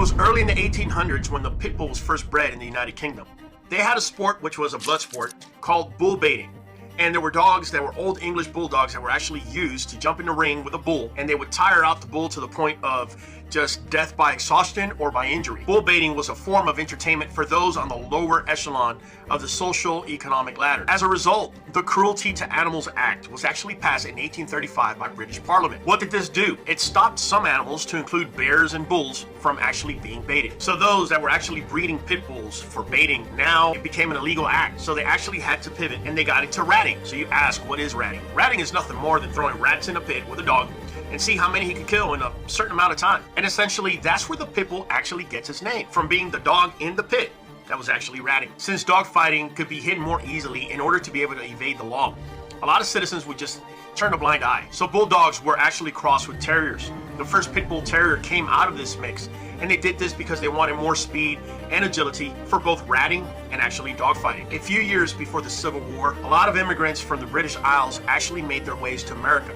was early in the 1800s when the pit bull was first bred in the United Kingdom. They had a sport which was a blood sport called bull baiting. And there were dogs that were old English bulldogs that were actually used to jump in the ring with a bull, and they would tire out the bull to the point of just death by exhaustion or by injury. Bull baiting was a form of entertainment for those on the lower echelon of the social economic ladder. As a result, the Cruelty to Animals Act was actually passed in 1835 by British Parliament. What did this do? It stopped some animals, to include bears and bulls, from actually being baited. So those that were actually breeding pit bulls for baiting, now it became an illegal act. So they actually had to pivot and they got into ratting. So you ask, what is ratting? Ratting is nothing more than throwing rats in a pit with a dog and see how many he could kill in a certain amount of time. And essentially, that's where the pit bull actually gets its name, from being the dog in the pit that was actually ratting. Since dog fighting could be hidden more easily in order to be able to evade the law, a lot of citizens would just turn a blind eye. So bulldogs were actually crossed with terriers. The first pit bull terrier came out of this mix, and they did this because they wanted more speed and agility for both ratting and actually dogfighting. A few years before the Civil War, a lot of immigrants from the British Isles actually made their ways to America.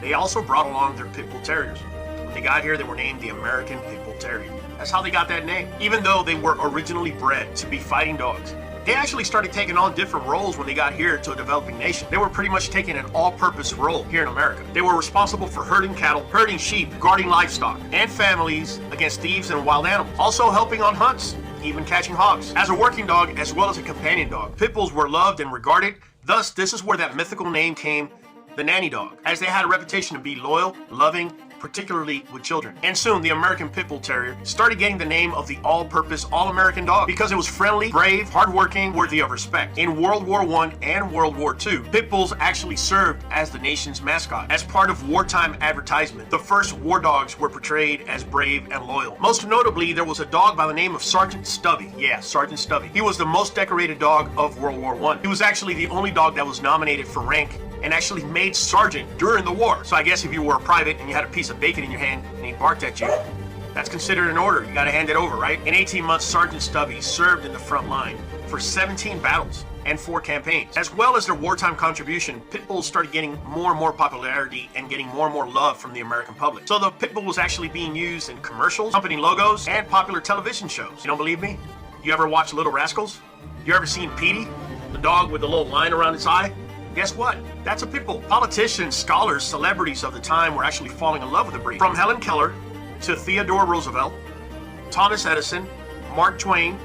They also brought along their pit bull terriers. When they got here, they were named the American Pit Bull Terrier. That's how they got that name. Even though they were originally bred to be fighting dogs, they actually started taking on different roles when they got here to a developing nation. They were pretty much taking an all-purpose role here in America. They were responsible for herding cattle, herding sheep, guarding livestock and families against thieves and wild animals, also helping on hunts, even catching hogs. As a working dog as well as a companion dog, pit bulls were loved and regarded. Thus, this is where that mythical name came, the nanny dog, as they had a reputation to be loyal, loving, particularly with children. And soon, the American Pit Bull Terrier started getting the name of the all-purpose, all-American dog because it was friendly, brave, hardworking, worthy of respect. In World War I and World War II, pit bulls actually served as the nation's mascot. As part of wartime advertisement, the first war dogs were portrayed as brave and loyal. Most notably, there was a dog by the name of Sergeant Stubby. Yeah, Sergeant Stubby. He was the most decorated dog of World War I. He was actually the only dog that was nominated for rank and actually made sergeant during the war. So I guess if you were a private and you had a piece of bacon in your hand and he barked at you, that's considered an order. You gotta hand it over, right? In 18 months, Sergeant Stubby served in the front line for 17 battles and 4 campaigns. As well as their wartime contribution, pit bulls started getting more and more popularity and getting more and more love from the American public. So the pit bull was actually being used in commercials, company logos, and popular television shows. You don't believe me? You ever watch Little Rascals? You ever seen Petey, the dog with the little line around its eye? Guess what? That's a pit bull. Politicians, scholars, celebrities of the time were actually falling in love with the breed. From Helen Keller to Theodore Roosevelt, Thomas Edison, Mark Twain,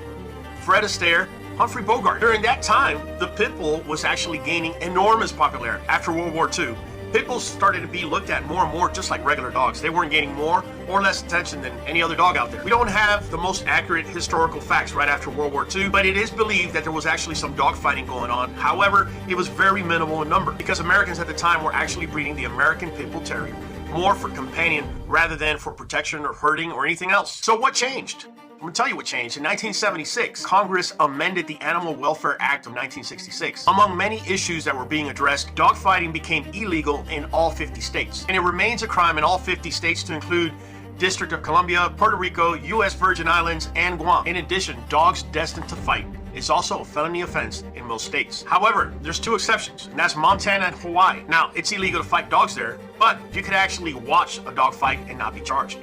Fred Astaire, Humphrey Bogart. During that time, the pit bull was actually gaining enormous popularity. After World War II, pit bulls started to be looked at more and more just like regular dogs. They weren't gaining more or less attention than any other dog out there. We don't have the most accurate historical facts right after World War II, but it is believed that there was actually some dog fighting going on. However, it was very minimal in number because Americans at the time were actually breeding the American Pit Bull Terrier more for companion rather than for protection or herding or anything else. So what changed? I'm going to tell you what changed. In 1976, Congress amended the Animal Welfare Act of 1966. Among many issues that were being addressed, dogfighting became illegal in all 50 states. And it remains a crime in all 50 states to include District of Columbia, Puerto Rico, U.S. Virgin Islands, and Guam. In addition, dogs destined to fight is also a felony offense in most states. However, there's 2 exceptions, and that's Montana and Hawaii. Now, it's illegal to fight dogs there, but you could actually watch a dog fight and not be charged.